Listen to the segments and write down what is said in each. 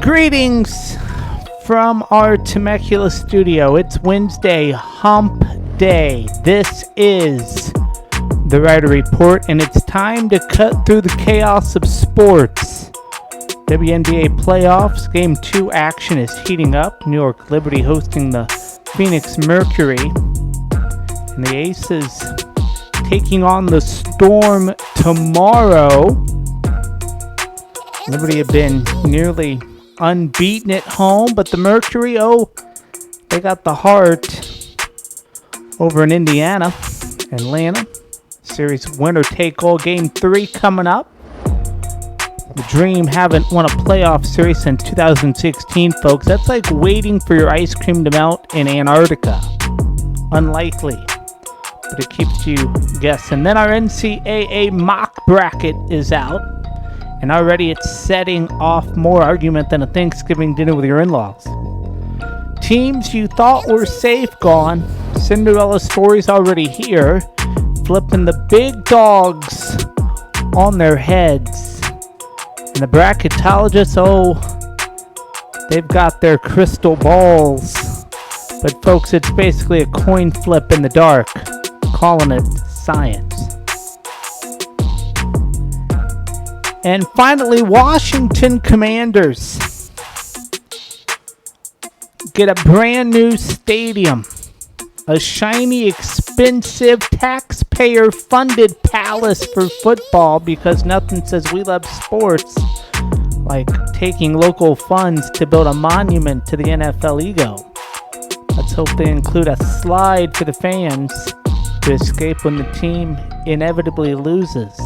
Greetings from our Temecula studio. It's Wednesday, Hump Day. This is the Ryder Report, and it's time to cut through the chaos of sports. WNBA playoffs, Game 2 action is heating up. New York Liberty hosting the Phoenix Mercury. And the Aces taking on the Storm tomorrow. Liberty have been nearly unbeaten at home, but the Mercury, they got the heart over in Indiana. Atlanta, series winner take all. Game 3 coming up. The Dream haven't won a playoff series since 2016, folks. That's like waiting for your ice cream to melt in Antarctica. Unlikely, but it keeps you guessing. Then our NCAA mock bracket is out, and already it's setting off more argument than a Thanksgiving dinner with your in-laws. Teams you thought were safe gone. Cinderella stories already here, flipping the big dogs on their heads. And the bracketologists, they've got their crystal balls. But folks, it's basically a coin flip in the dark, calling it science. And finally, Washington Commanders get a brand new stadium. A shiny, expensive, taxpayer-funded palace for football, because nothing says we love sports like taking local funds to build a monument to the NFL ego. Let's hope they include a slide for the fans to escape when the team inevitably loses.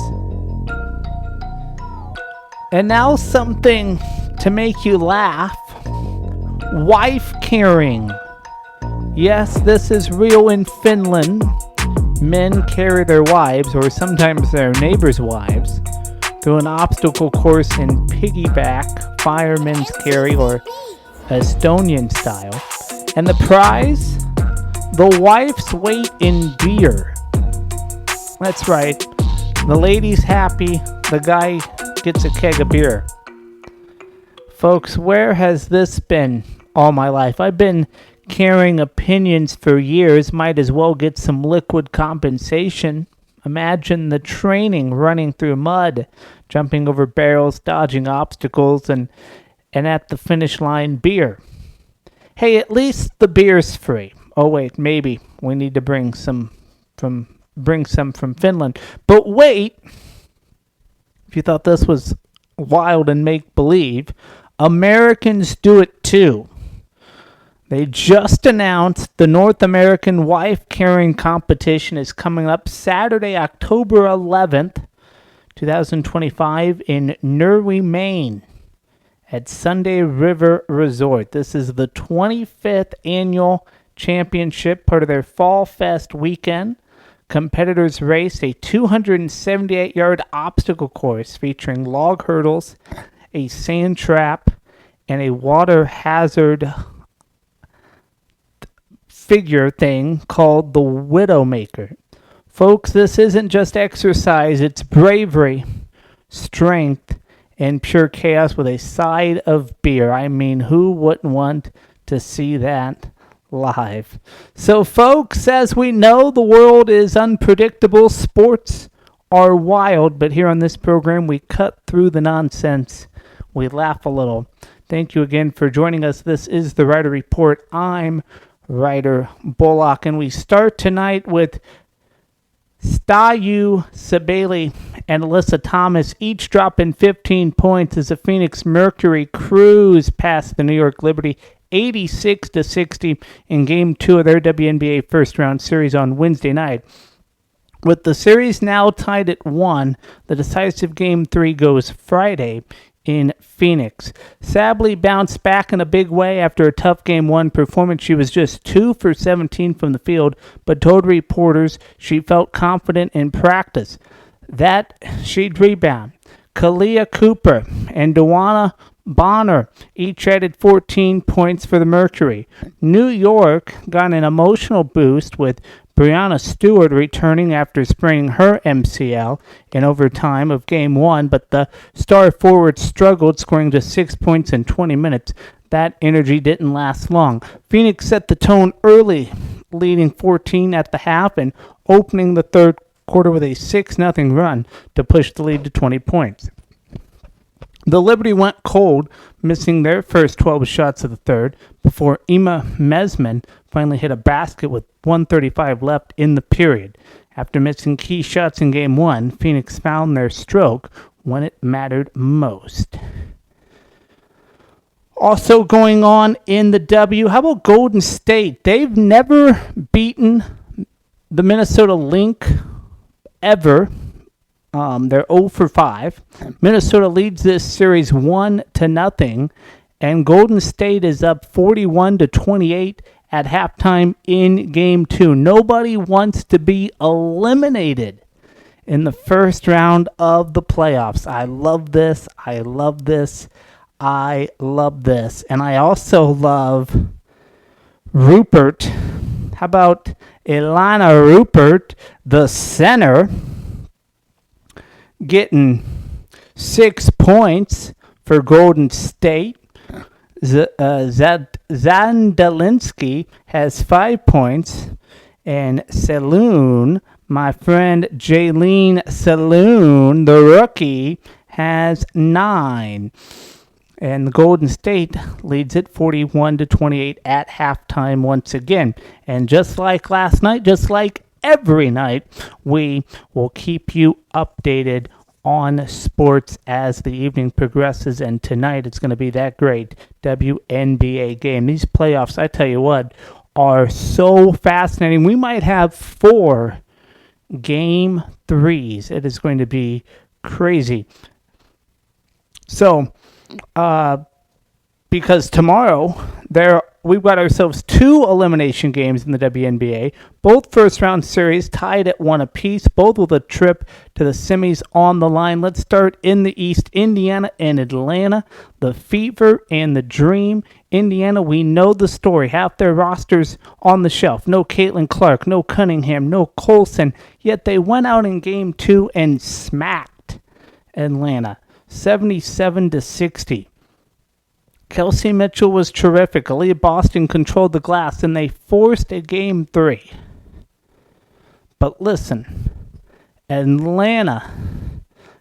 And now something to make you laugh. Wife carrying. Yes, this is real in Finland. Men carry their wives, or sometimes their neighbors' wives, through an obstacle course in piggyback, fireman's carry, or Estonian style. And the prize? The wife's weight in beer. That's right. The lady's happy. The guy gets a keg of beer. Folks, where has this been all my life? I've been carrying opinions for years. Might as well get some liquid compensation. Imagine the training, running through mud, jumping over barrels, dodging obstacles, and at the finish line, beer. Hey, at least the beer's free. Oh wait, maybe we need to bring some from Finland. But wait, if you thought this was wild and make-believe, Americans do it too. They just announced the North American Wife Carrying Competition is coming up Saturday, October 11th, 2025 in Norway, Maine at Sunday River Resort. This is the 25th annual championship, part of their Fall Fest weekend. Competitors race a 278-yard obstacle course featuring log hurdles, a sand trap, and a water hazard figure thing called the Widowmaker. Folks, this isn't just exercise, it's bravery, strength, and pure chaos with a side of beer. I mean, who wouldn't want to see that live? So folks, as we know, the world is unpredictable, sports are wild, but here on this program we cut through the nonsense, we laugh a little. Thank you again for joining us. This is the Ryder Report. I'm Ryder Bullock, and we start tonight with Stayu Sabali and Alyssa Thomas each dropping 15 points as the Phoenix Mercury cruise past the New York Liberty 86-60 in Game 2 of their WNBA first-round series on Wednesday night. With the series now tied at 1, the decisive Game 3 goes Friday in Phoenix. Sabali bounced back in a big way after a tough Game 1 performance. She was just 2 for 17 from the field, but told reporters she felt confident in practice that she'd rebound. Kalia Cooper and Dewana Bonner each added 14 points for the Mercury. New York got an emotional boost with Brianna Stewart returning after spraining her MCL in overtime of Game 1, but the star forward struggled, scoring just 6 points in 20 minutes. That energy didn't last long. Phoenix set the tone early, leading 14 at the half and opening the third quarter with a 6-0 run to push the lead to 20 points. The Liberty went cold, missing their first 12 shots of the third before Emma Mesman finally hit a basket with 1:35 left in the period. After missing key shots in Game 1, Phoenix found their stroke when it mattered most. Also going on in the W, how about Golden State? They've never beaten the Minnesota Lynx ever. They're 0 for 5. Minnesota leads this series 1-0, and Golden State is up 41-28 at halftime in Game 2. Nobody wants to be eliminated in the first round of the playoffs. I love this. I love this. I love this. And I also love Rupert. How about Ilana Rupert, the center, getting 6 points for Golden State. Zandalinski has 5 points. And Saloon, my friend Jaylene Saloon, the rookie, has 9. And the Golden State leads it 41-28 at halftime once again. And just like last night, just like every night, we will keep you updated on sports as the evening progresses. And tonight it's going to be that great WNBA game. These playoffs, I tell you what, are so fascinating. We might have 4 Game 3s. It is going to be crazy. So, because tomorrow we've got ourselves 2 elimination games in the WNBA, both first-round series tied at 1 apiece, both with a trip to the semis on the line. Let's start in the East. Indiana and Atlanta, the Fever and the Dream. Indiana, we know the story. Half their rosters on the shelf. No Caitlin Clark, no Cunningham, no Colson. Yet they went out in Game 2 and smacked Atlanta 77-60. Kelsey Mitchell was terrific. Aaliyah Boston controlled the glass, and they forced a Game 3. But listen, Atlanta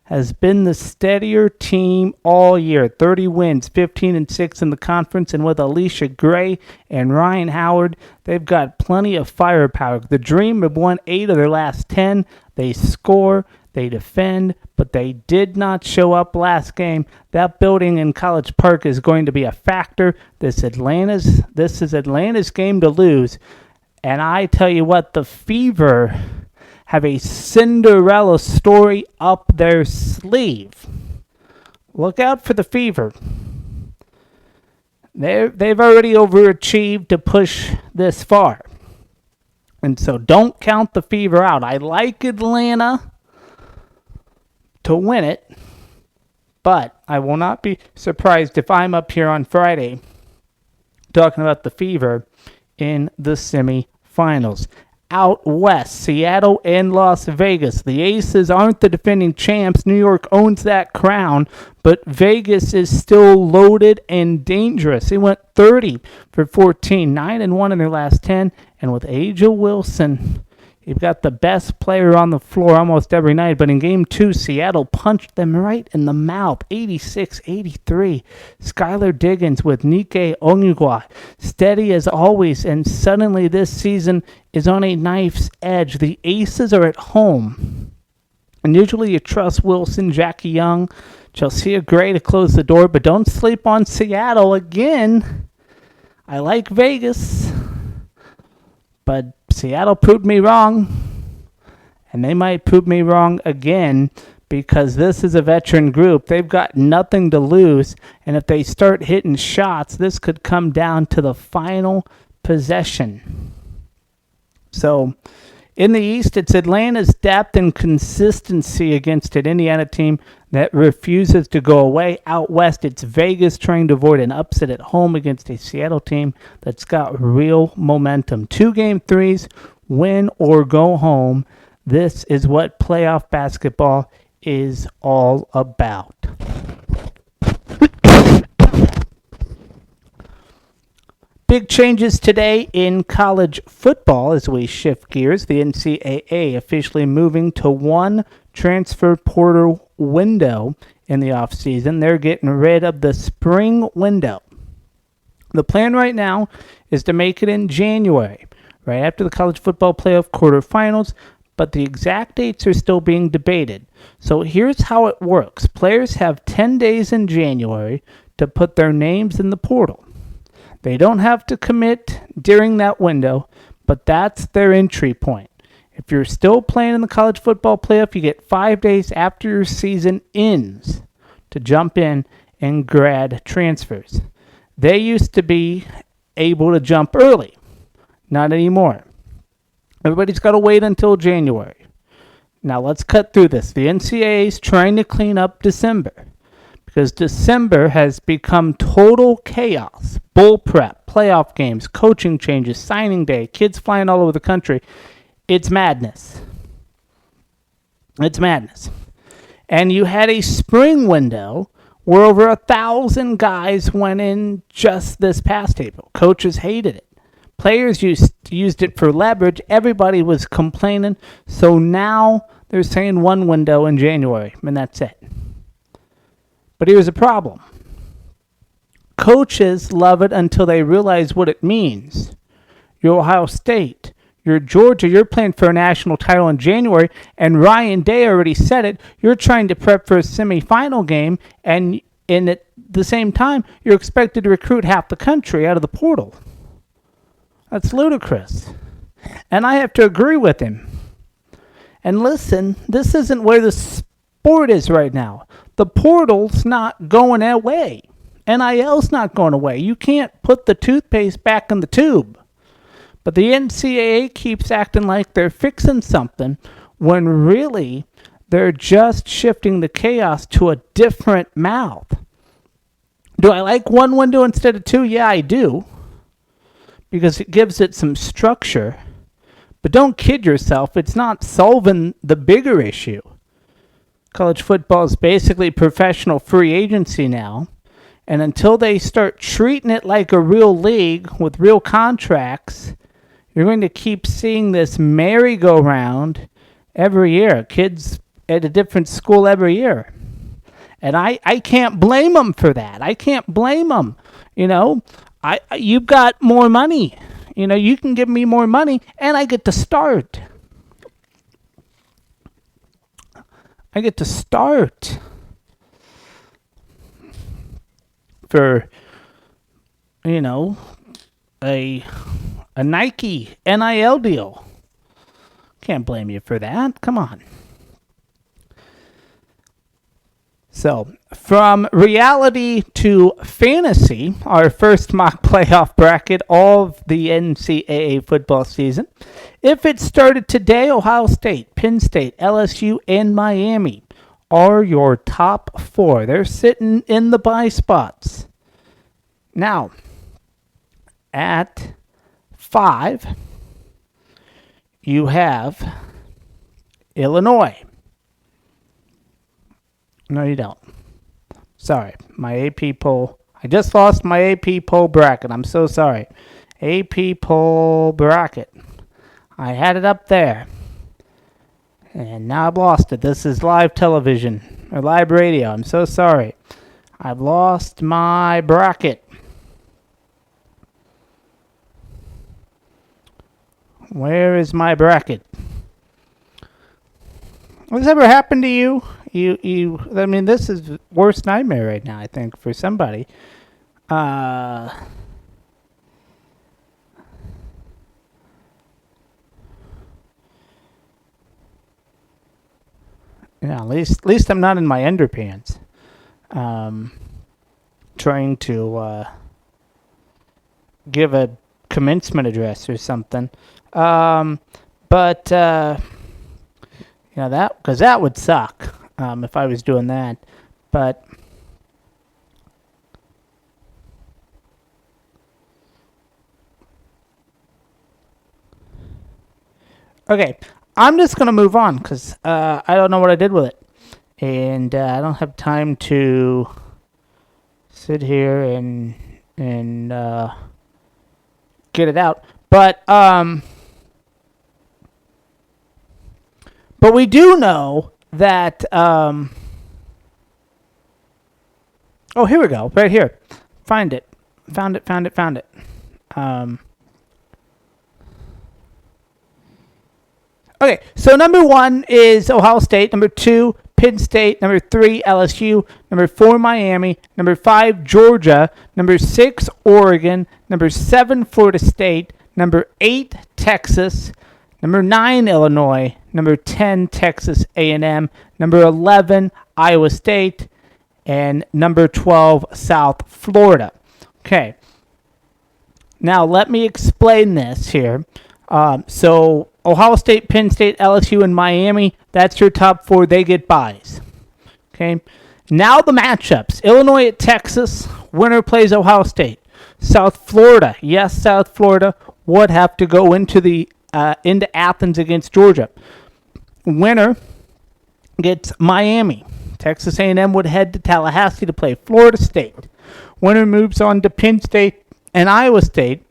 has been the steadier team all year. 30 wins, 15-6 in the conference, and with Alicia Gray and Ryan Howard, they've got plenty of firepower. The Dream have won 8 of their last 10. They score, they defend, but they did not show up last game. That building in College Park is going to be a factor. This is Atlanta's game to lose. And I tell you what, the Fever have a Cinderella story up their sleeve. Look out for the Fever. They've already overachieved to push this far. And so don't count the Fever out. I like Atlanta to win it, but I will not be surprised if I'm up here on Friday talking about the Fever in the semifinals. Out west, Seattle and Las Vegas. The Aces aren't the defending champs. New York owns that crown, but Vegas is still loaded and dangerous. They went 30 for 14, 9-1 in their last 10, and with Aja Wilson, you've got the best player on the floor almost every night, but in Game 2, Seattle punched them right in the mouth, 86-83. Skylar Diggins with Nike Onugwa, steady as always, and suddenly this season is on a knife's edge. The Aces are at home, and usually you trust Wilson, Jackie Young, Chelsea Gray to close the door, but don't sleep on Seattle again. I like Vegas, but Seattle proved me wrong, and they might prove me wrong again because this is a veteran group. They've got nothing to lose, and if they start hitting shots, this could come down to the final possession. So in the East, it's Atlanta's depth and consistency against an Indiana team that refuses to go away. Out West, it's Vegas trying to avoid an upset at home against a Seattle team that's got real momentum. 2 Game 3s, win or go home. This is what playoff basketball is all about. Big changes today in college football as we shift gears. The NCAA officially moving to one transfer portal window in the offseason. They're getting rid of the spring window. The plan right now is to make it in January, right after the college football playoff quarterfinals, but the exact dates are still being debated. So here's how it works. Players have 10 days in January to put their names in the portal. They don't have to commit during that window, but that's their entry point. If you're still playing in the college football playoff, you get 5 days after your season ends to jump in and grad transfers. They used to be able to jump early. Not anymore. Everybody's got to wait until January. Now let's cut through this. The NCAA is trying to clean up December because December has become total chaos. Bowl prep, playoff games, coaching changes, signing day, kids flying all over the country. It's madness. It's madness. And you had a spring window where over 1,000 guys went in just this past April. Coaches hated it. Players used it for leverage. Everybody was complaining. So now they're saying one window in January, and that's it. But here's the problem. Coaches love it until they realize what it means. You're Ohio State. You're Georgia. You're playing for a national title in January, and Ryan Day already said it. You're trying to prep for a semifinal game, and at the same time, you're expected to recruit half the country out of the portal. That's ludicrous. And I have to agree with him. And listen, this isn't where the sport is right now. The portal's not going away. NIL's not going away. You can't put the toothpaste back in the tube. But the NCAA keeps acting like they're fixing something when really they're just shifting the chaos to a different mouth. Do I like one window instead of two? Yeah, I do. Because it gives it some structure. But don't kid yourself. It's not solving the bigger issue. College football is basically professional free agency now. And until they start treating it like a real league with real contracts, you're going to keep seeing this merry-go-round every year. Kids at a different school every year. And I can't blame them for that. I can't blame them. You know, you've got more money. You know, you can give me more money, and I get to start. I get to start for, you know, a Nike NIL deal. Can't blame you for that. Come on. So, from reality to fantasy, our first mock playoff bracket of the NCAA football season. If it started today, Ohio State, Penn State, LSU, and Miami are your top four. They're sitting in the bye spots. Now, at 5, you have Illinois. No, you don't. Sorry, my AP poll. I just lost my AP poll bracket. I'm so sorry. AP poll bracket. I had it up there. And now I've lost it. This is live television or live radio. I'm so sorry. I've lost my bracket. Where is my bracket? Has this ever happened to you? I mean, this is worst nightmare right now, I think, for somebody. Yeah, at least I'm not in my underpants. Trying to give a commencement address or something. But you know, that would suck if I was doing that. But Okay, I'm just going to move on because I don't know what I did with it. And I don't have time to sit here and get it out. But we do know that... oh, here we go. Right here. Found it. Okay, so number 1 is Ohio State. Number 2, Penn State. Number 3, LSU. Number 4, Miami. Number 5, Georgia. Number 6, Oregon. Number 7, Florida State. Number 8, Texas. Number 9, Illinois. Number 10, Texas A&M. Number 11, Iowa State. And number 12, South Florida. Okay. Now, let me explain this here. So, Ohio State, Penn State, LSU, and Miami, that's your top 4. They get byes. Okay. Now the matchups. Illinois at Texas. Winner plays Ohio State. South Florida. Yes, South Florida would have to go into Athens against Georgia. Winner gets Miami. Texas A&M would head to Tallahassee to play Florida State. Winner moves on to Penn State and Iowa State.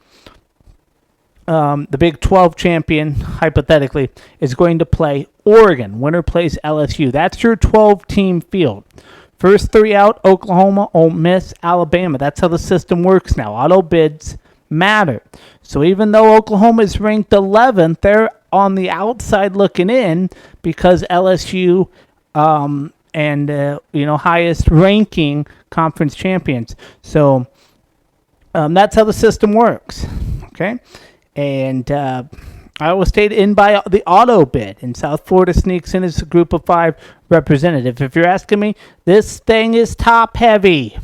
The Big 12 champion, hypothetically, is going to play Oregon. Winner plays LSU. That's your 12-team field. First 3 out, Oklahoma, Ole Miss, Alabama. That's how the system works now. Auto bids matter. So even though Oklahoma is ranked 11th, they're on the outside looking in because LSU highest ranking conference champions. So that's how the system works. Okay. And Iowa State in by the auto bid, and South Florida sneaks in as a group of 5 representative. If you're asking me, this thing is top heavy.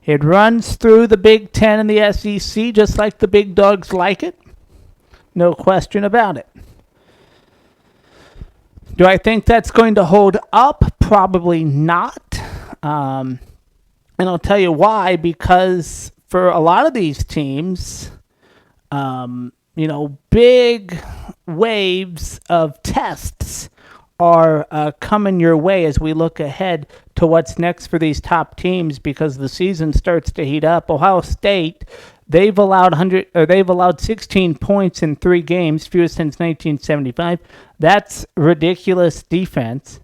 It runs through the Big Ten and the SEC just like the big dogs like it. No question about it. Do I think that's going to hold up? Probably not. And I'll tell you why, because for a lot of these teams... big waves of tests are coming your way as we look ahead to what's next for these top teams because the season starts to heat up. Ohio State, they've allowed 16 points in 3 games, fewest since 1975. That's ridiculous defense.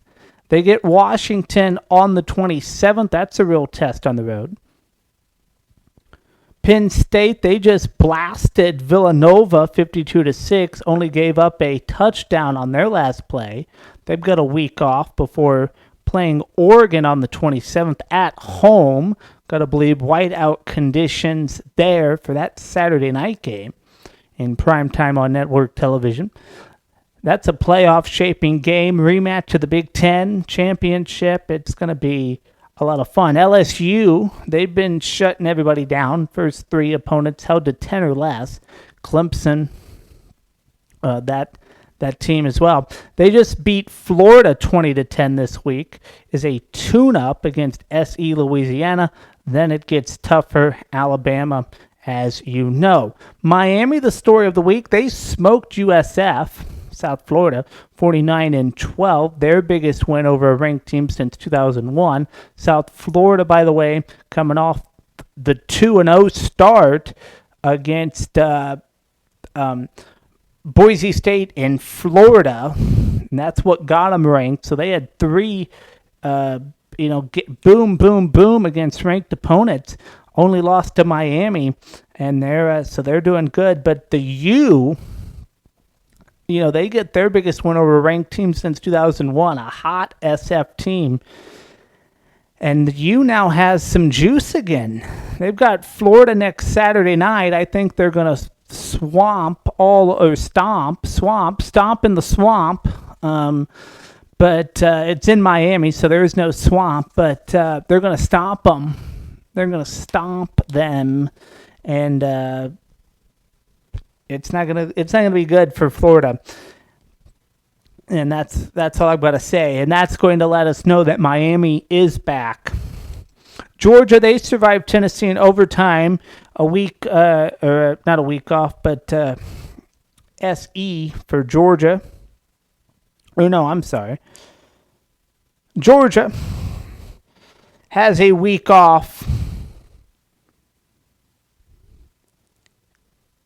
They get Washington on the 27th. That's a real test on the road. Penn State, they just blasted Villanova 52-6, only gave up a touchdown on their last play. They've got a week off before playing Oregon on the 27th at home. Got to believe whiteout conditions there for that Saturday night game in primetime on network television. That's a playoff-shaping game, rematch of the Big Ten championship. It's going to be a lot of fun. LSU, they've been shutting everybody down. First 3 opponents held to 10 or less. Clemson, that team as well. They just beat Florida 20-10 this week. Is a tune-up against SE Louisiana. Then it gets tougher. Alabama, as you know. Miami, the story of the week. They smoked USF. South Florida, 49-12, their biggest win over a ranked team since 2001. South Florida, by the way, coming off the 2-0 start against Boise State in Florida, and that's what got them ranked. So they had 3, boom, boom, boom against ranked opponents. Only lost to Miami, and they're doing good. But the U. They get their biggest win over a ranked team since 2001, a hot SF team. And the U now has some juice again. They've got Florida next Saturday night. I think they're going to stomp in the swamp. But it's in Miami, so there is no swamp. But they're going to stomp them. They're going to stomp them. And... It's not gonna be good for Florida, and that's all I've got to say. And that's going to let us know that Miami is back. Georgia, they survived Tennessee in overtime, not a week off, but SE for Georgia. Oh, no, I'm sorry. Georgia has a week off,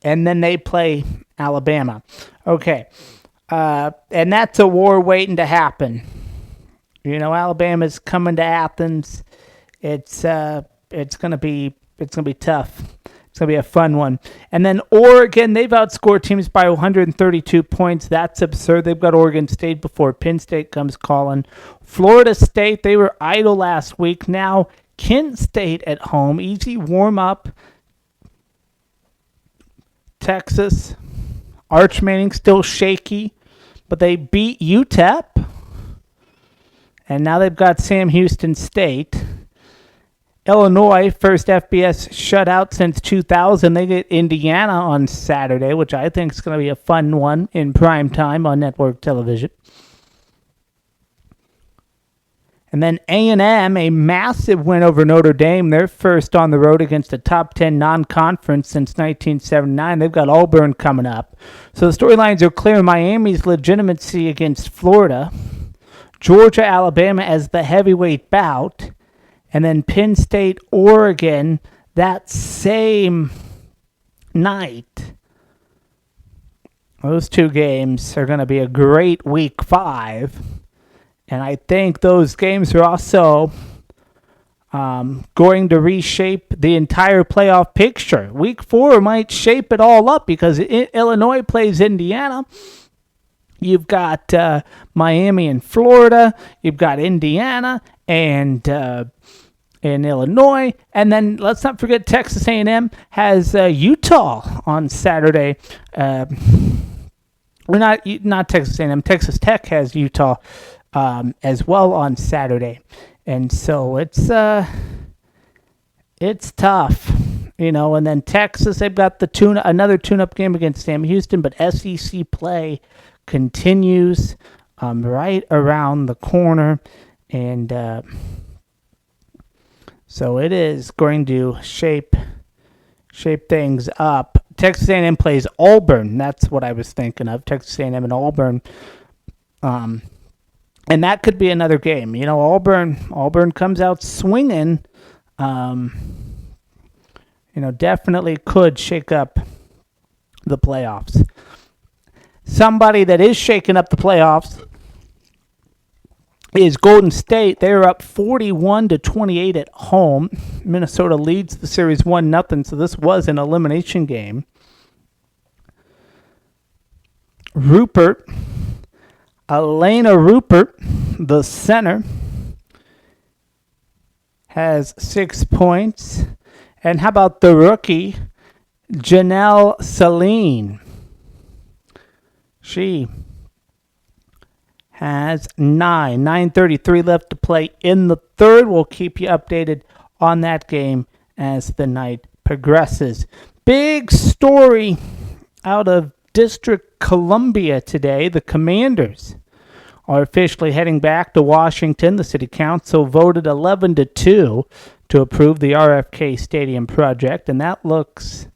and then they play Alabama. Okay. And that's a war waiting to happen. You know, Alabama's coming to Athens. It's gonna be tough. It's gonna be a fun one. And then Oregon, they've outscored teams by 132 points. That's absurd. They've got Oregon State before Penn State comes calling. Florida State, they were idle last week. Now Kent State at home, easy warm up. Texas, Arch Manning still shaky, but they beat UTEP. And now they've got Sam Houston State. Illinois, first FBS shutout since 2000. They get Indiana on Saturday, which I think is going to be a fun one in prime time on network television. And then A&M, a massive win over Notre Dame. They're first on the road against a top 10 non-conference since 1979. They've got Auburn coming up. So the storylines are clear. Miami's legitimacy against Florida. Georgia, Alabama as the heavyweight bout. And then Penn State, Oregon that same night. Those two games are going to be a great week 5. And I think those games are also going to reshape the entire playoff picture. Week 4 might shape it all up because Illinois plays Indiana. You've got Miami and Florida. You've got Indiana and Illinois. And then let's not forget Texas A&M has Utah on Saturday. Not Texas A&M. Texas Tech has Utah as well on Saturday. And so it's tough, you know. And then Texas, they've got another tune-up game against Sam Houston, but SEC play continues right around the corner. And so it is going to shape things up. Texas A&M plays Auburn. That's what I was thinking of, Texas A&M and Auburn. And that could be another game. You know, Auburn comes out swinging. Definitely could shake up the playoffs. Somebody that is shaking up the playoffs is Golden State. They're up 41-28 at home. Minnesota leads the series 1-0, so this was an elimination game. Elena Rupert, the center, has 6 points. And how about the rookie, Janelle Saline? She has 9. 9:33 left to play in the third. We'll keep you updated on that game as the night progresses. Big story out of District Columbia today. The Commanders are officially heading back to Washington. The city council voted 11-2 to approve the RFK Stadium project, and that looks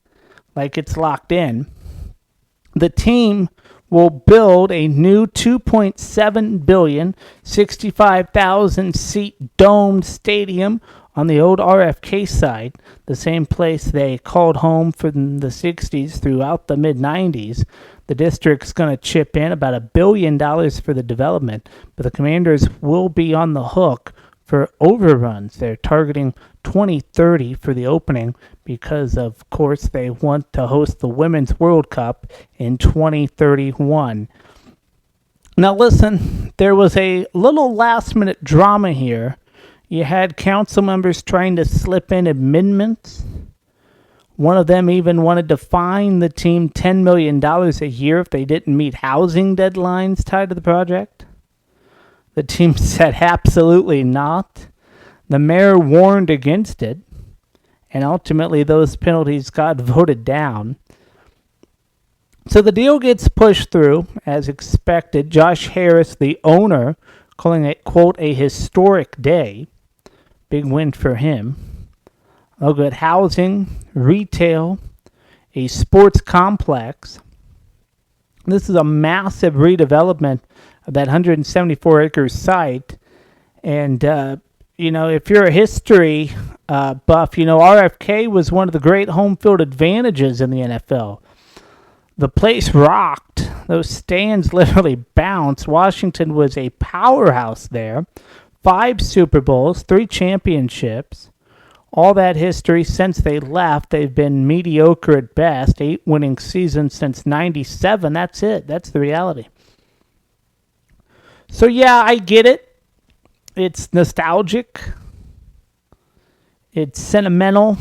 like it's locked in. The team will build a new $2.7 billion, 65,000 seat domed stadium on the old RFK site, the same place they called home from the 60s throughout the mid-90s. The district's going to chip in about $1 billion for the development, but the Commanders will be on the hook for overruns. They're targeting 2030 for the opening because, of course, they want to host the Women's World Cup in 2031. Now, listen, there was a little last-minute drama here. You had council members trying to slip in amendments. One of them even wanted to fine the team $10 million a year if they didn't meet housing deadlines tied to the project. The team said absolutely not. The mayor warned against it, and ultimately those penalties got voted down. So the deal gets pushed through, as expected. Josh Harris, the owner, calling it, quote, a historic day. Big win for him. They'll get housing, retail, a sports complex, This is a massive redevelopment of that 174-acre site. And, if you're a history buff, RFK was one of the great home field advantages in the NFL. The place rocked. Those stands literally bounced. Washington was a powerhouse there. 5 Super Bowls, 3 championships. All that history since they left. They've been mediocre at best. 8 winning seasons since 97. That's it. That's the reality. So, yeah, I get it. It's nostalgic. It's sentimental.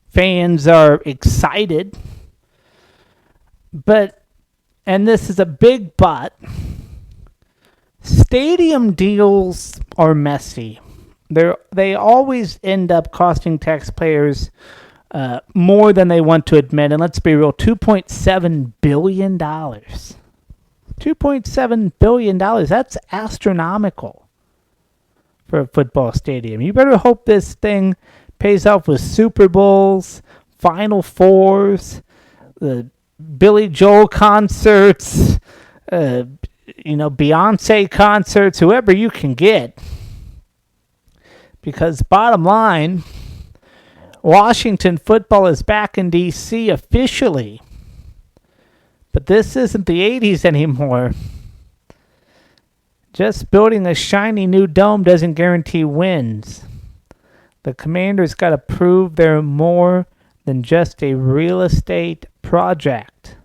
Fans are excited. But, and this is a big but, stadium deals are messy. They always end up costing taxpayers more than they want to admit. And let's be real, $2.7 billion. $2.7 billion. That's astronomical for a football stadium. You better hope this thing pays off with Super Bowls, Final Fours, the Billy Joel concerts, Beyonce concerts, whoever you can get. Because bottom line, Washington football is back in D.C. officially. But this isn't the 80s anymore. Just building a shiny new dome doesn't guarantee wins. The Commanders got to prove they're more than just a real estate project.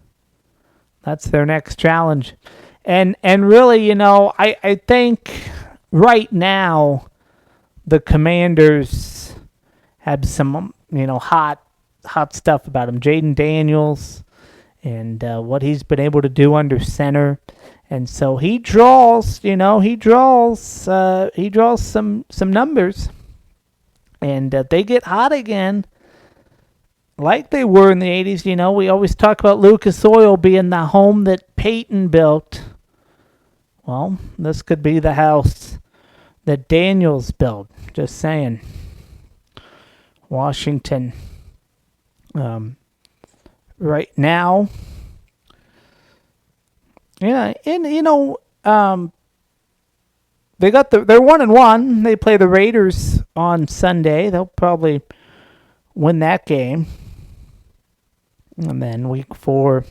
That's their next challenge. And really, I think right now the Commanders have some, hot stuff about him. Jaden Daniels and what he's been able to do under center. And so he draws some numbers. And they get hot again like they were in the 80s. We always talk about Lucas Oil being the home that Peyton built. Well, this could be the house that Daniels built. Just saying. Washington, right now, they're 1-1. They play the Raiders on Sunday. They'll probably win that game. And then week 4,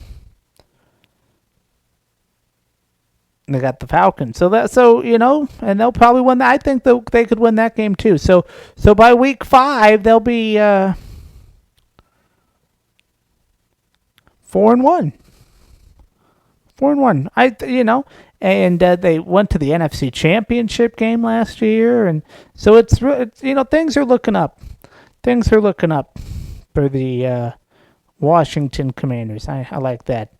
they got the Falcons. And they'll probably win that. I think they could win that game too. So by week 5, they'll be 4-1. 4-1. And they went to the NFC Championship game last year, and so it's things are looking up. Things are looking up for the Washington Commanders. I like that.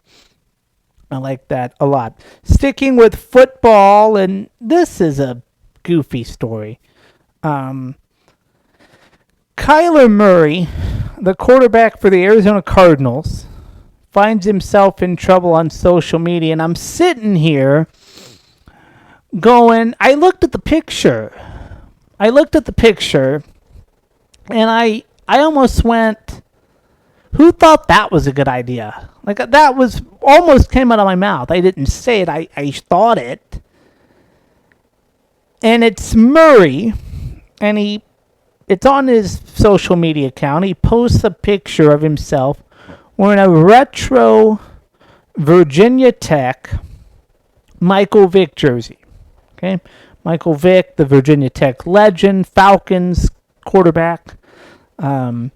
I like that a lot. Sticking with football, and this is a goofy story. Kyler Murray, the quarterback for the Arizona Cardinals, finds himself in trouble on social media, and I'm sitting here going, I looked at the picture, and I almost went, who thought that was a good idea? Like, that was almost came out of my mouth. I didn't say it. I thought it. And it's Murray, and it's on his social media account. He posts a picture of himself wearing a retro Virginia Tech Michael Vick jersey. Okay? Michael Vick, the Virginia Tech legend, Falcons quarterback. And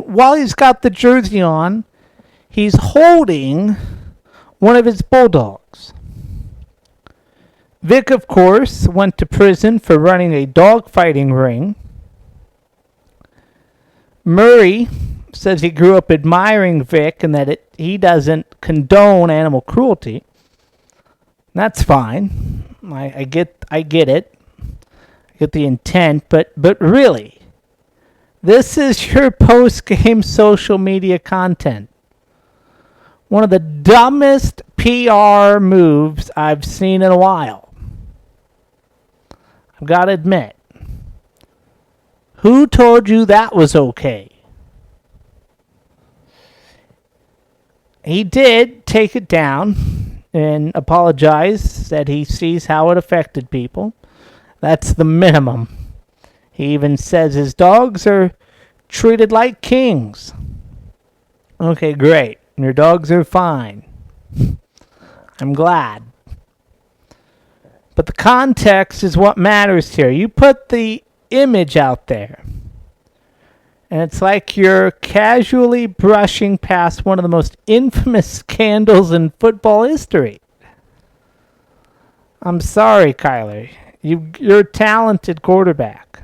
while he's got the jersey on, he's holding one of his bulldogs. Vick, of course, went to prison for running a dogfighting ring. Murray says he grew up admiring Vick and that he doesn't condone animal cruelty. That's fine. I get it. I get the intent, but really, this is your post-game social media content. One of the dumbest PR moves I've seen in a while. I've got to admit. Who told you that was okay? he did take it down and apologize, said he sees how it affected people. That's the minimum. He even says his dogs are treated like kings. Okay, great. Your dogs are fine. I'm glad. But the context is what matters here. You put the image out there, and it's like you're casually brushing past one of the most infamous scandals in football history. I'm sorry, Kyler. You're a talented quarterback.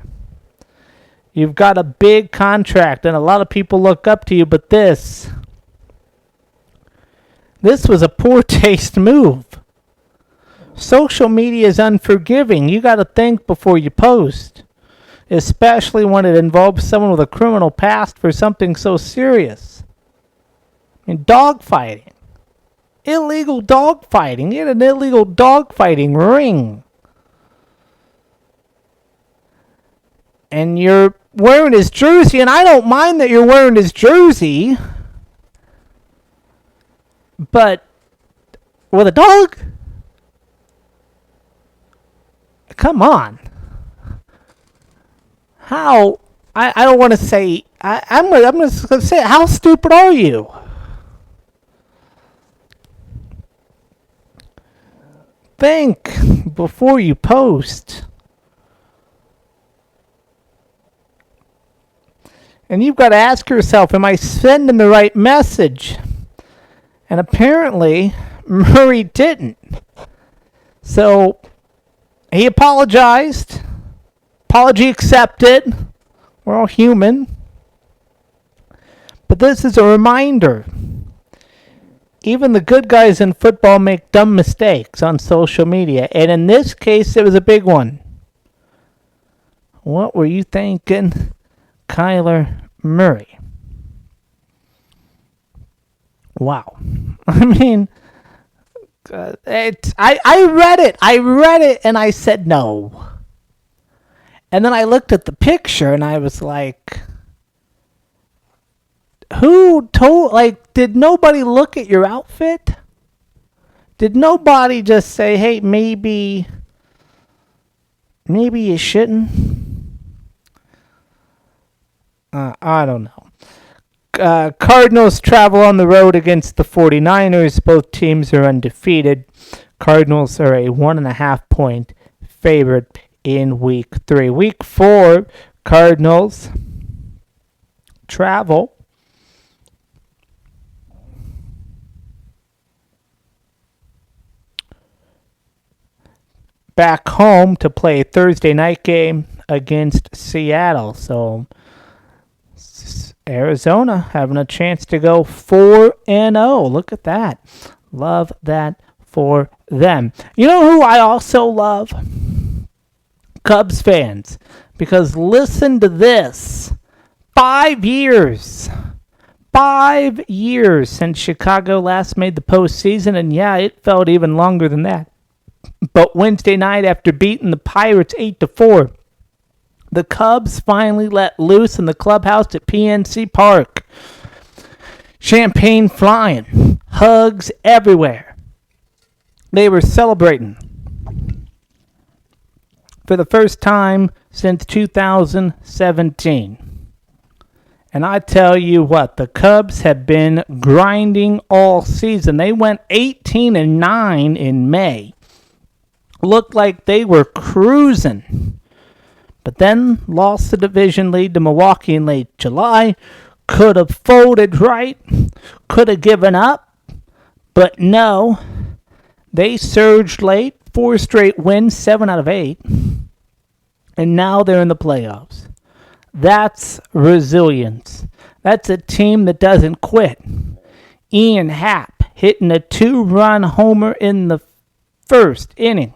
You've got a big contract, and a lot of people look up to you, but this was a poor taste move. Social media is unforgiving. You got to think before you post, especially when it involves someone with a criminal past for something so serious. I mean, dogfighting. Illegal dogfighting. You had an illegal dogfighting ring. And you're wearing his jersey, and I don't mind that you're wearing his jersey, but with a dog? Come on. How? I don't want to say. I'm just going to say, how stupid are you? Think before you post. And you've got to ask yourself, am I sending the right message? And apparently, Murray didn't. So, he apologized. Apology accepted. We're all human. But this is a reminder. Even the good guys in football make dumb mistakes on social media. And in this case, it was a big one. What were you thinking, Kyler Murray? Wow. I mean, I read it. I read it and I said no. And then I looked at the picture and I was like, who told, like, did nobody look at your outfit? Did nobody just say, hey, maybe you shouldn't? I don't know. Cardinals travel on the road against the 49ers. Both teams are undefeated. Cardinals are a 1.5 point favorite in week 3. Week 4, Cardinals travel back home to play a Thursday night game against Seattle. So Arizona having a chance to go 4-0. Look at that. Love that for them. You know who I also love? Cubs fans. Because listen to this. 5 years. 5 years since Chicago last made the postseason. And yeah, it felt even longer than that. But Wednesday night, after beating the Pirates 8-4, the Cubs finally let loose in the clubhouse at PNC Park. Champagne flying. Hugs everywhere. They were celebrating for the first time since 2017. And I tell you what, the Cubs have been grinding all season. They went 18-9 in May. Looked like they were cruising. But then lost the division lead to Milwaukee in late July. Could have folded, right? Could have given up. But no. They surged late. 4 straight wins, 7 out of 8. And now they're in the playoffs. That's resilience. That's a team that doesn't quit. Ian Happ hitting a 2-run homer in the first inning.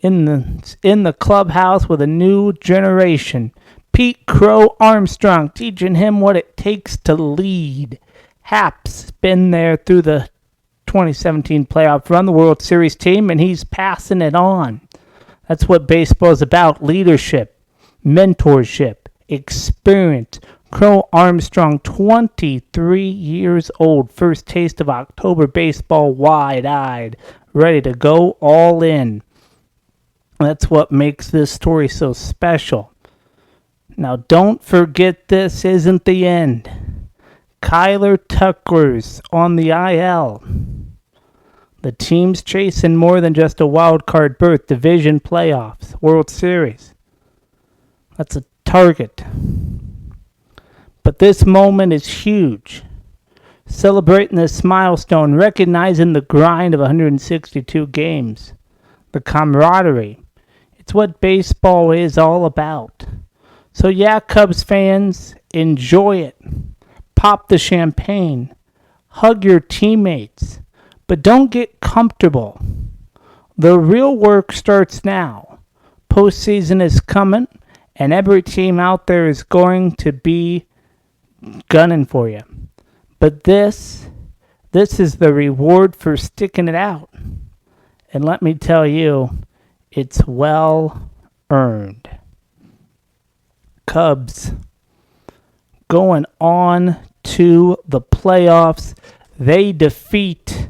In the clubhouse with a new generation. Pete Crow Armstrong teaching him what it takes to lead. Happ's been there through the 2017 playoff run, the World Series team, and he's passing it on. That's what baseball is about. Leadership, mentorship, experience, Crow Armstrong, 23 years old, first taste of October baseball, wide-eyed, ready to go all in. That's what makes this story so special. Now, don't forget, this isn't the end. Kyler Tucker's on the IL. The team's chasing more than just a wild card berth, division playoffs, World Series. That's a target. But this moment is huge. Celebrating this milestone, recognizing the grind of 162 games, the camaraderie. It's what baseball is all about. So yeah, Cubs fans, enjoy it. Pop the champagne. Hug your teammates. But don't get comfortable. The real work starts now. Postseason is coming, and every team out there is going to be gunning for you. But this is the reward for sticking it out. And let me tell you, it's well earned. Cubs going on to the playoffs. They defeat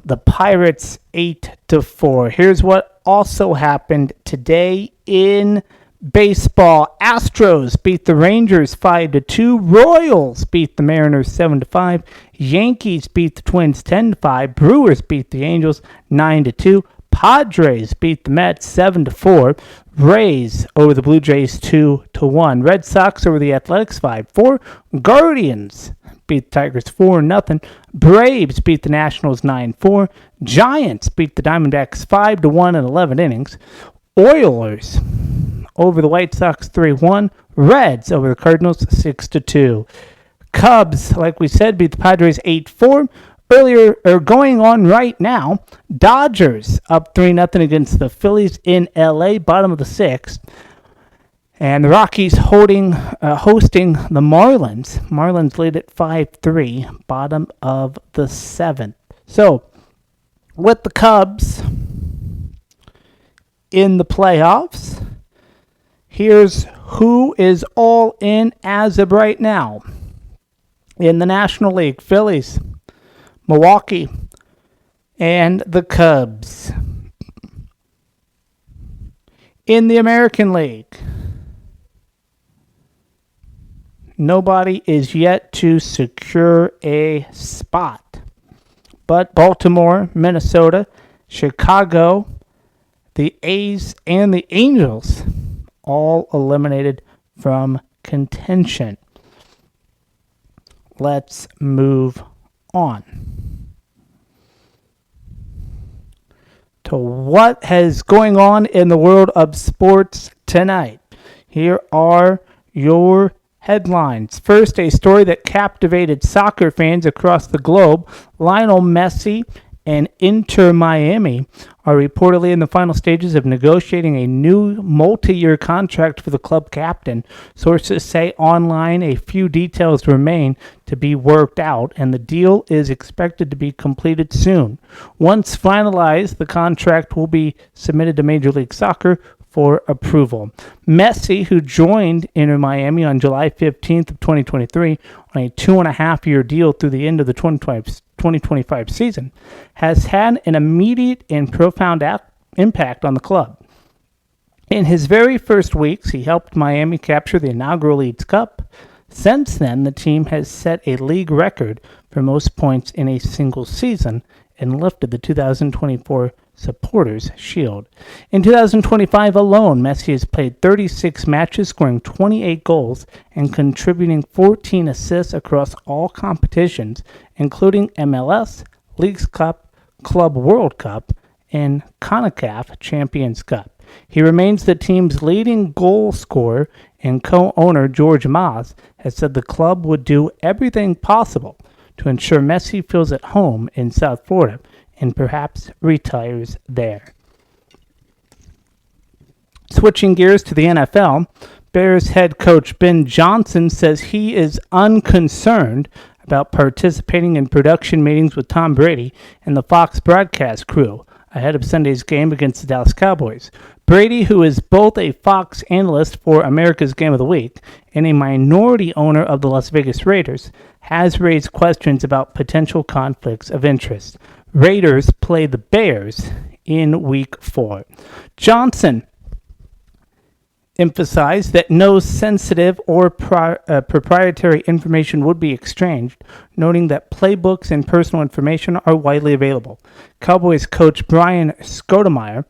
the Pirates 8-4. Here's what also happened today in baseball. Astros beat the Rangers 5-2. Royals beat the Mariners 7-5. Yankees beat the Twins 10-5. Brewers beat the Angels 9-2. Padres beat the Mets 7-4. Rays over the Blue Jays 2-1. Red Sox over the Athletics 5-4. Guardians beat the Tigers 4-0. Braves beat the Nationals 9-4. Giants beat the Diamondbacks 5-1 in 11 innings. Oilers over the White Sox 3-1. Reds over the Cardinals 6-2. Cubs, like we said, beat the Padres 8-4. Earlier, or going on right now, Dodgers up 3-0 against the Phillies in LA, bottom of the 6th. And the Rockies hosting the Marlins. Marlins lead at 5-3, bottom of the 7th. So, with the Cubs in the playoffs, here's who is all in as of right now. In the National League, Phillies, Milwaukee, and the Cubs. In the American League, nobody is yet to secure a spot. But Baltimore, Minnesota, Chicago, the A's, and the Angels all eliminated from contention. Let's move on to what is going on in the world of sports tonight. Here are your headlines. First, a story that captivated soccer fans across the globe. Lionel Messi and Inter Miami are reportedly in the final stages of negotiating a new multi-year contract for the club captain. Sources say online a few details remain to be worked out, and the deal is expected to be completed soon. Once finalized, the contract will be submitted to Major League Soccer for approval. Messi, who joined Inter Miami on July 15th of 2023 on a 2.5-year deal through the end of the 2025 season, has had an immediate and profound impact on the club. In his very first weeks, he helped Miami capture the inaugural Leagues Cup. Since then, the team has set a league record for most points in a single season and lifted the 2024 Supporters Shield. In 2025 alone, Messi has played 36 matches, scoring 28 goals and contributing 14 assists across all competitions, including MLS, Leagues Cup, Club World Cup, and CONCACAF Champions Cup. He remains the team's leading goal scorer, and co-owner George Mas has said the club would do everything possible to ensure Messi feels at home in South Florida and perhaps retires there. Switching gears to the NFL, Bears head coach Ben Johnson says he is unconcerned about participating in production meetings with Tom Brady and the Fox broadcast crew ahead of Sunday's game against the Dallas Cowboys. Brady, who is both a Fox analyst for America's Game of the Week and a minority owner of the Las Vegas Raiders, has raised questions about potential conflicts of interest. Raiders play the Bears in Week 4. Johnson emphasized that no sensitive or proprietary information would be exchanged, noting that playbooks and personal information are widely available. Cowboys coach Brian Stoudemire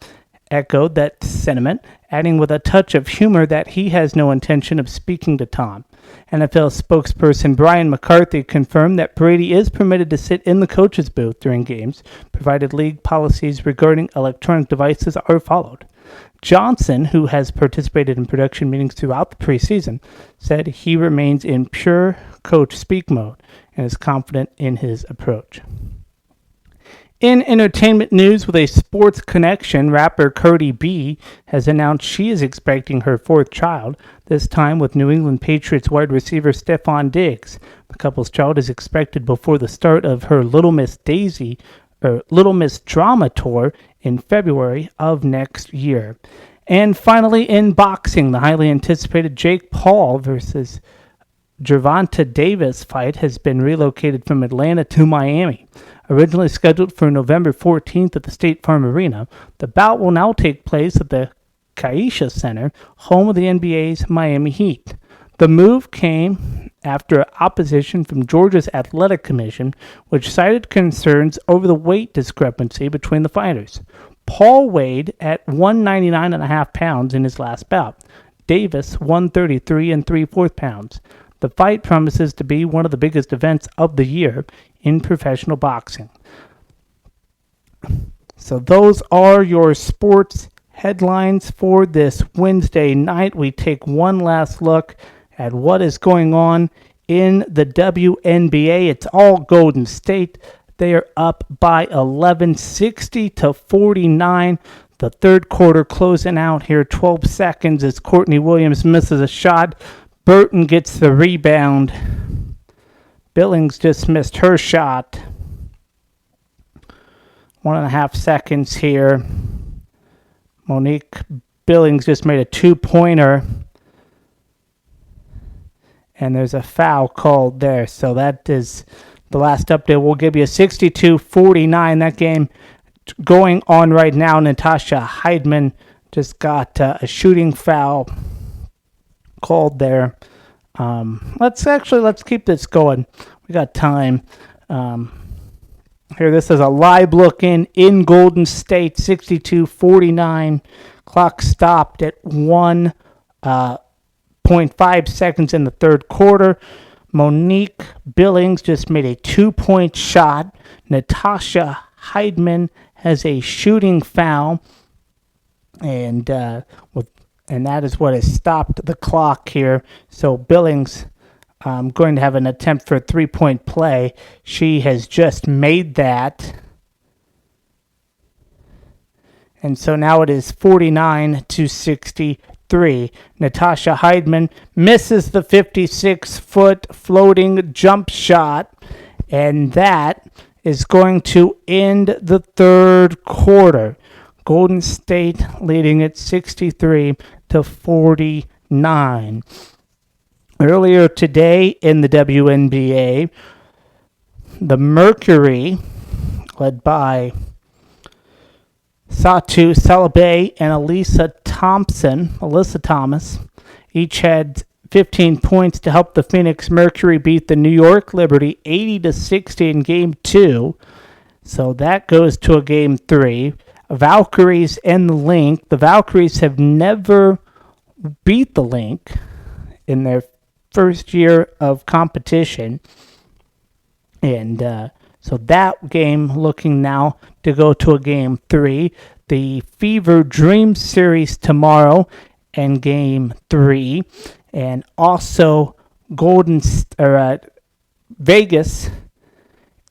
echoed that sentiment, adding with a touch of humor that he has no intention of speaking to Tom. NFL spokesperson Brian McCarthy confirmed that Brady is permitted to sit in the coach's booth during games, provided league policies regarding electronic devices are followed. Johnson, who has participated in production meetings throughout the preseason, said he remains in pure coach speak mode and is confident in his approach. In entertainment news with a sports connection, rapper Cardi B has announced she is expecting her fourth child, this time with New England Patriots wide receiver Stefon Diggs. The couple's child is expected before the start of her Little Miss Drama Tour in February of next year. And finally, in boxing, the highly anticipated Jake Paul versus Gervonta Davis fight has been relocated from Atlanta to Miami. Originally scheduled for November 14th at the State Farm Arena, the bout will now take place at the Caixa Center, home of the NBA's Miami Heat. The move came after opposition from Georgia's Athletic Commission, which cited concerns over the weight discrepancy between the fighters. Paul weighed at 199.5 pounds in his last bout. Davis 133 3/4 pounds. The fight promises to be one of the biggest events of the year in professional boxing. So those are your sports headlines for this Wednesday night. We take one last look at what is going on in the WNBA. It's all Golden State. They are up by 11, 60-49. The third quarter closing out here, 12 seconds as Courtney Williams misses a shot. Burton gets the rebound. Billings just missed her shot. 1.5 seconds here. Monique Billings just made a two-pointer. And there's a foul called there. So that is the last update. We'll give you 62-49. That game going on right now. Natasha Heidman just got a shooting foul called there. Let's keep this going. We got time. Here, this is a live look in Golden State, 62-49. Clock stopped at 1.5 seconds in the third quarter. Monique Billings just made a 2-point shot. Natasha Heidman has a shooting foul, and that is what has stopped the clock here. So Billings going to have an attempt for a 3-point play. She has just made that. And so now it is 49-63. Natasha Heidman misses the 56-foot floating jump shot. And that is going to end the third quarter. Golden State leading at 63-49. Earlier today in the WNBA, the Mercury, led by Satu Salabay and Alyssa Thomas, each had 15 points to help the Phoenix Mercury beat the New York Liberty 80-60 in Game 2. So that goes to a Game 3. Valkyries and the Link. The Valkyries have never beat the Link in their first year of competition. And so that game looking now to go to a Game 3. The Fever Dream Series tomorrow and Game 3. And also Vegas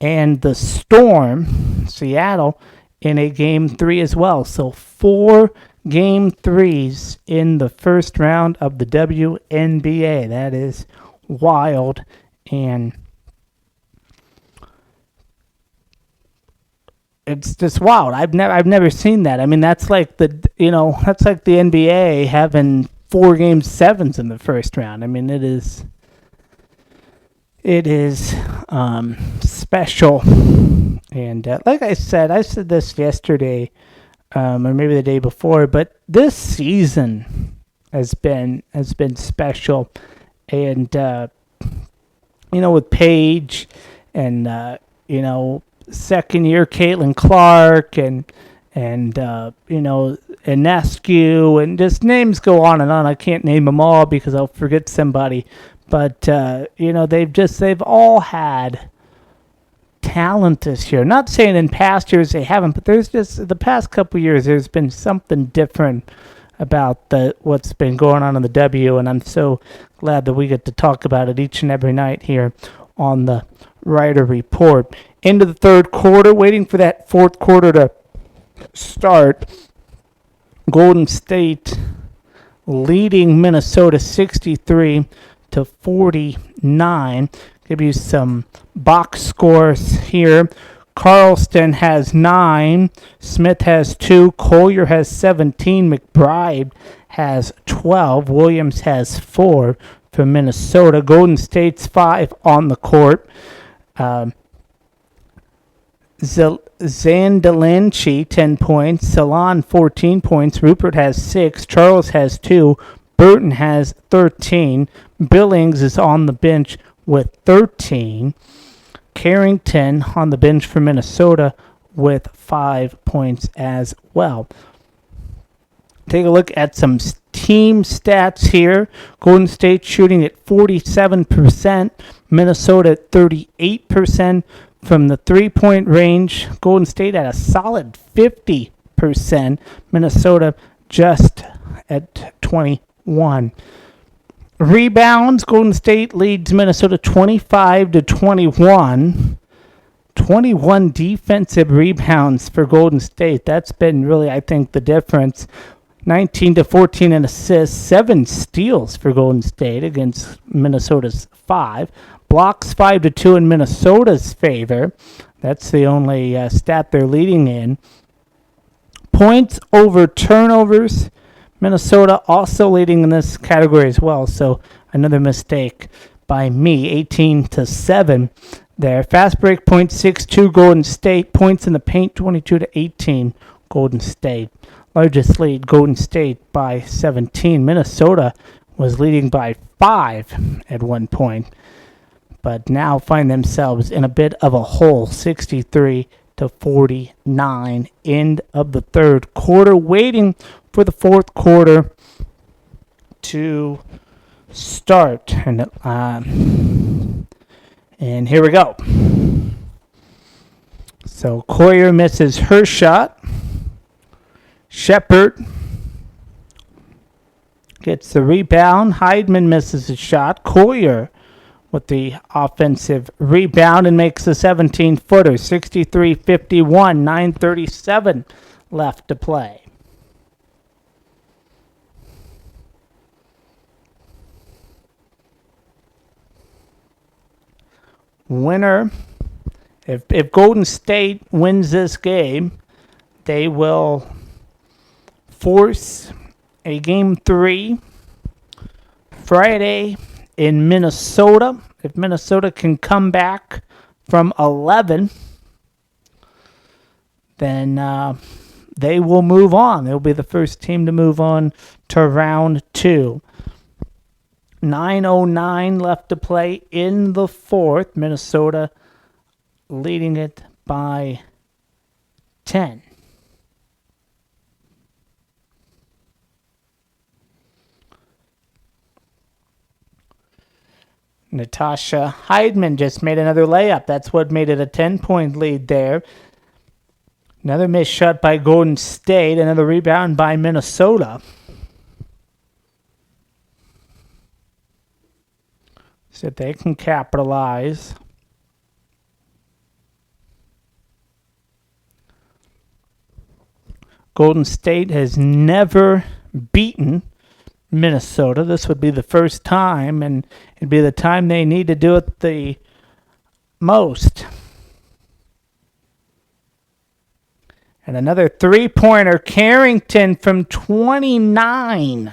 and the Storm, Seattle, in a Game 3 as well. So 4 Game 3s in the first round of the WNBA. That is wild. And it's just wild. I've never seen that. I mean, that's like the NBA having 4 game sevens in the first round. I mean, it is special. And like I said this yesterday, or maybe the day before, but this season has been special. And with Paige and second year Caitlin Clark and Enescu, and just names go on and on. I can't name them all because I'll forget somebody. But they've all had talent this year. Not saying in past years they haven't, but there's just the past couple years there's been something different about what's been going on in the W, and I'm so glad that we get to talk about it each and every night here on the Ryder Report. Into the third quarter, waiting for that fourth quarter to start. Golden State leading Minnesota 63-49. Give you some box scores here. Carlston has 9. Smith has 2. Collier has 17. McBride has 12. Williams has 4 for Minnesota. Golden State's 5 on the court. Zandalanchi, 10 points. Salon, 14 points. Rupert has 6. Charles has 2. Burton has 13. Billings is on the bench with 13. Carrington on the bench for Minnesota with 5 points as well. Take a look at some team stats here. Golden State shooting at 47%. Minnesota at 38%. From the three-point range, Golden State at a solid 50%. Minnesota just at 21%. Rebounds, Golden State leads Minnesota 25-21. 21 defensive rebounds for Golden State. That's been really, I think, the difference. 19-14 in assists. 7 steals for Golden State against Minnesota's 5. Blocks 5-2 in Minnesota's favor. That's the only stat they're leading in. Points over turnovers. Minnesota also leading in this category as well. So another mistake by me. 18-7 there. Fast break points 6-2 Golden State. Points in the paint 22-18 Golden State. Largest lead Golden State by 17. Minnesota was leading by 5 at one point, but now find themselves in a bit of a hole. 63-49. End of the third quarter. Waiting for the fourth quarter to start. And here we go. So Collier misses her shot. Shepard gets the rebound. Heidman misses a shot. Collier with the offensive rebound and makes a 17-footer. 63-51. 9:37 left to play. Winner, if Golden State wins this game, they will force a Game 3 Friday in Minnesota. If Minnesota can come back from 11, then they will move on. They'll be the first team to move on to round 2. 9:09 left to play in the fourth. Minnesota leading it by 10. Natasha Heidman just made another layup. That's what made it a 10-point lead there. Another missed shot by Golden State. Another rebound by Minnesota. So if they can capitalize. Golden State has never beaten Minnesota. This would be the first time, and it'd be the time they need to do it the most. And another three-pointer, Carrington from 29.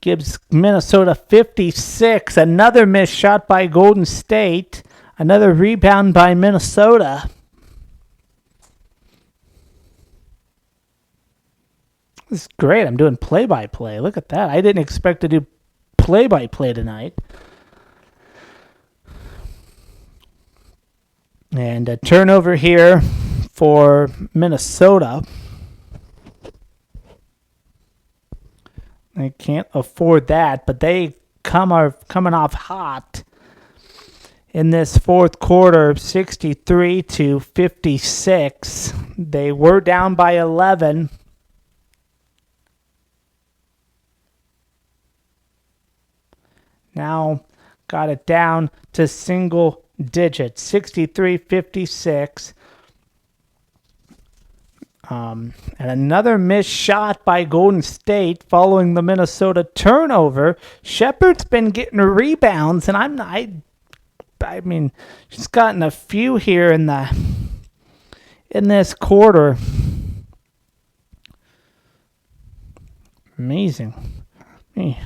Gives Minnesota 56. Another missed shot by Golden State. Another rebound by Minnesota. This is great. I'm doing play-by-play. Look at that. I didn't expect to do play-by-play tonight. And a turnover here for Minnesota. They can't afford that, but they are coming off hot in this fourth quarter, 63-56. They were down by 11. Now got it down to single digits, 63-56. And another missed shot by Golden State following the Minnesota turnover. Shepard's been getting rebounds, and I mean, she's gotten a few here in this quarter. Amazing. Let me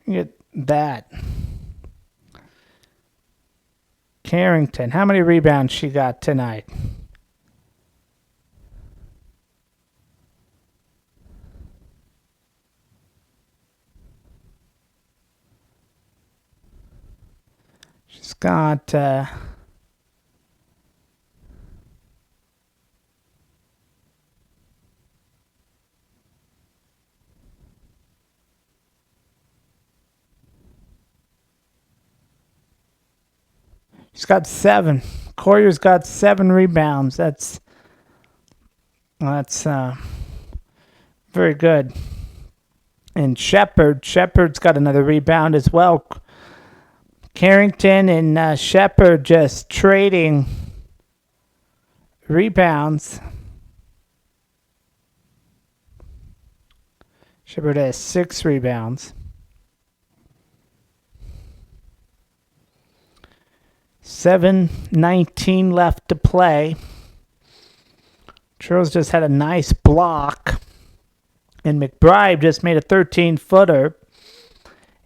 get that. Carrington, how many rebounds she got tonight? She's got she's got 7. Coyer's got 7 rebounds. That's very good. And Shepard's got another rebound as well. Carrington and Shepard just trading rebounds. Shepard has 6 rebounds. 7:19 left to play. Charles just had a nice block. And McBride just made a 13-footer.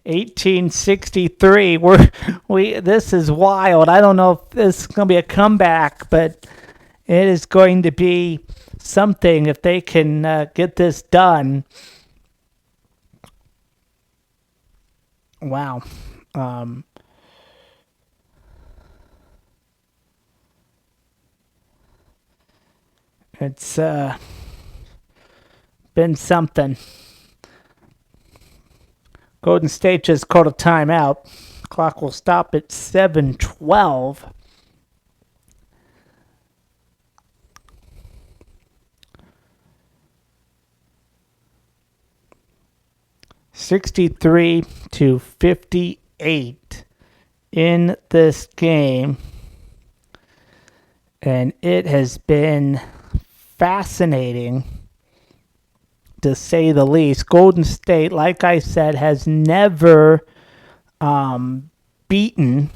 18-63. This is wild. I don't know if this is going to be a comeback, but it is going to be something if they can get this done. Wow. It's been something. Golden State just called a timeout. Clock will stop at 7:12. (63-58) in this game, and it has been fascinating, to say the least. Golden State, like I said, has never beaten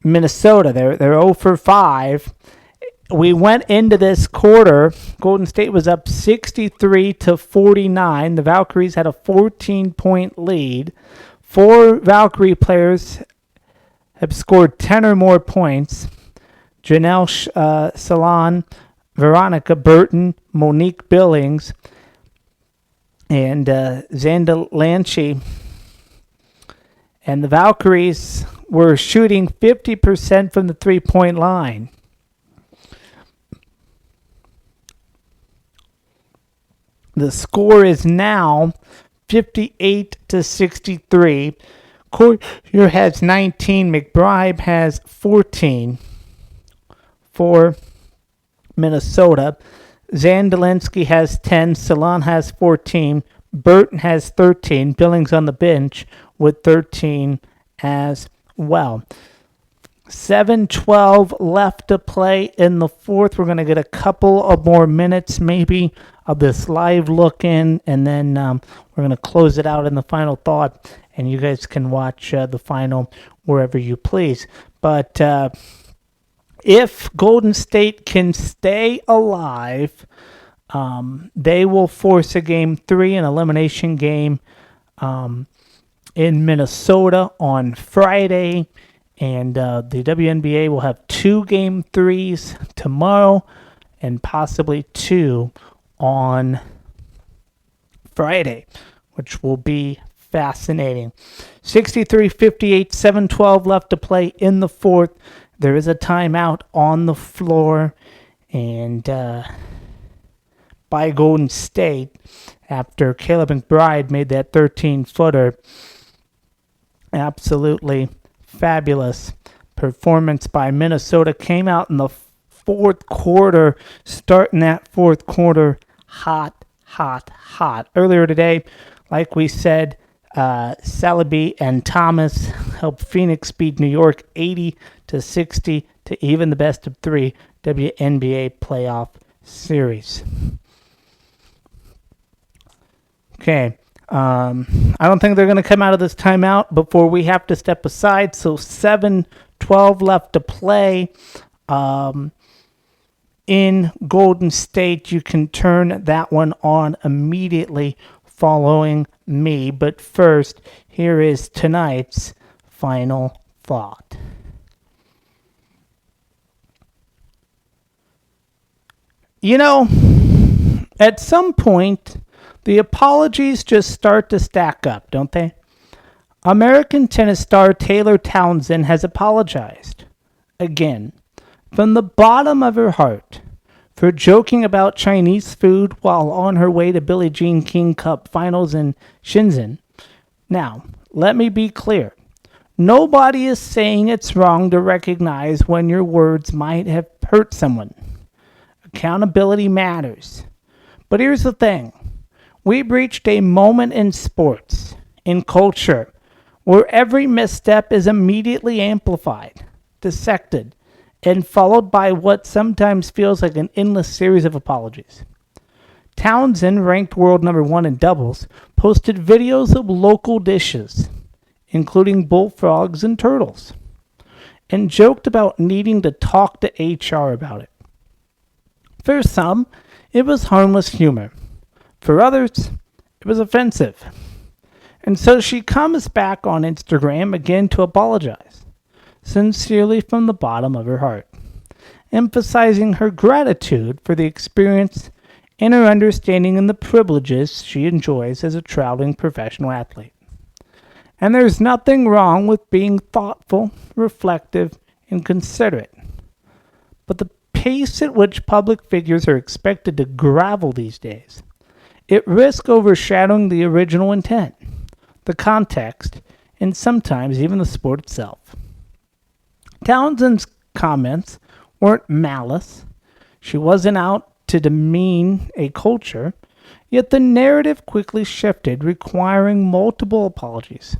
Minnesota. They're 0 for 5. We went into this quarter. Golden State was up 63-49. The Valkyries had a 14-point lead. 4 Valkyrie players have scored 10 or more points. Janelle Salon, Veronica Burton, Monique Billings, and Xanda Lanchi. And the Valkyries were shooting 50% from the three-point line. The score is now 58-63. Coyer has 19. McBride has 14 for Minnesota. Zandalinsky has 10. Salon has 14. Burton has 13. Billings on the bench with 13 as well. 7:12 left to play in the fourth. We're going to get a couple of more minutes maybe of this live look in, and then we're going to close it out in the final thought, and you guys can watch the final wherever you please. But If Golden State can stay alive, they will force a Game 3, an elimination game in Minnesota on Friday. And the WNBA will have 2 Game 3s tomorrow and possibly 2 on Friday, which will be fascinating. 63-58, 7:12 left to play in the fourth. There is a timeout on the floor, and by Golden State after Caleb McBride made that 13-footer. Absolutely fabulous performance by Minnesota. Came out in the fourth quarter, starting that fourth quarter hot. Earlier today, like we said, Salaby and Thomas helped Phoenix beat New York 80-60 to even the best of 3 WNBA playoff series. Okay, I don't think they're going to come out of this timeout before we have to step aside. So 7:12 left to play. In Golden State, you can turn that one on immediately following me. But first, here is tonight's final thought. You know, at some point, the apologies just start to stack up, don't they? American tennis star Taylor Townsend has apologized, again, from the bottom of her heart, for joking about Chinese food while on her way to Billie Jean King Cup finals in Shenzhen. Now, let me be clear. Nobody is saying it's wrong to recognize when your words might have hurt someone. Accountability matters. But here's the thing. We've reached a moment in sports, in culture, where every misstep is immediately amplified, dissected, and followed by what sometimes feels like an endless series of apologies. Townsend, ranked world number 1 in doubles, posted videos of local dishes, including bullfrogs and turtles, and joked about needing to talk to HR about it. For some, it was harmless humor. For others, it was offensive. And so she comes back on Instagram again to apologize, sincerely from the bottom of her heart, emphasizing her gratitude for the experience and her understanding and the privileges she enjoys as a traveling professional athlete. And there's nothing wrong with being thoughtful, reflective, and considerate. But the pace at which public figures are expected to gravel these days, it risks overshadowing the original intent, the context, and sometimes even the sport itself. Townsend's comments weren't malice. She wasn't out to demean a culture, yet the narrative quickly shifted, requiring multiple apologies,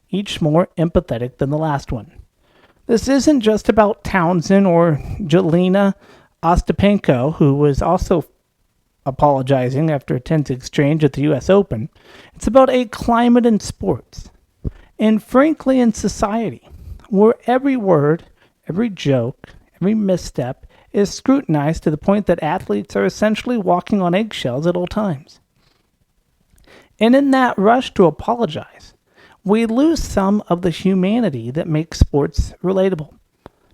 each more empathetic than the last one. This isn't just about Townsend or Jelena Ostapenko, who was also apologizing after a tense exchange at the U.S. Open. It's about a climate in sports, and frankly in society, where every word, every joke, every misstep is scrutinized to the point that athletes are essentially walking on eggshells at all times. And in that rush to apologize, we lose some of the humanity that makes sports relatable.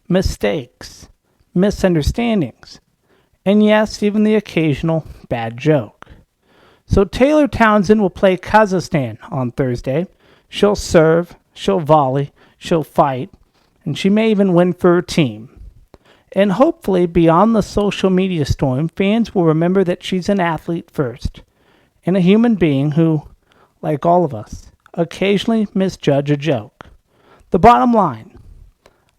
Mistakes, misunderstandings, and yes, even the occasional bad joke. So Taylor Townsend will play Kazakhstan on Thursday. She'll serve, she'll volley, she'll fight, and she may even win for her team. And hopefully, beyond the social media storm, fans will remember that she's an athlete first, and a human being who, like all of us, occasionally misjudge a joke. The bottom line,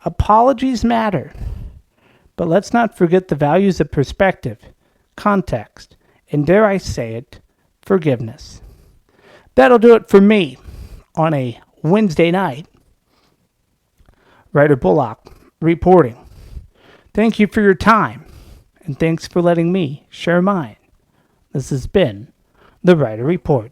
apologies matter. But let's not forget the values of perspective, context, and dare I say it, forgiveness. That'll do it for me on a Wednesday night. Ryder Bullock reporting. Thank you for your time, and thanks for letting me share mine. This has been the Ryder Report.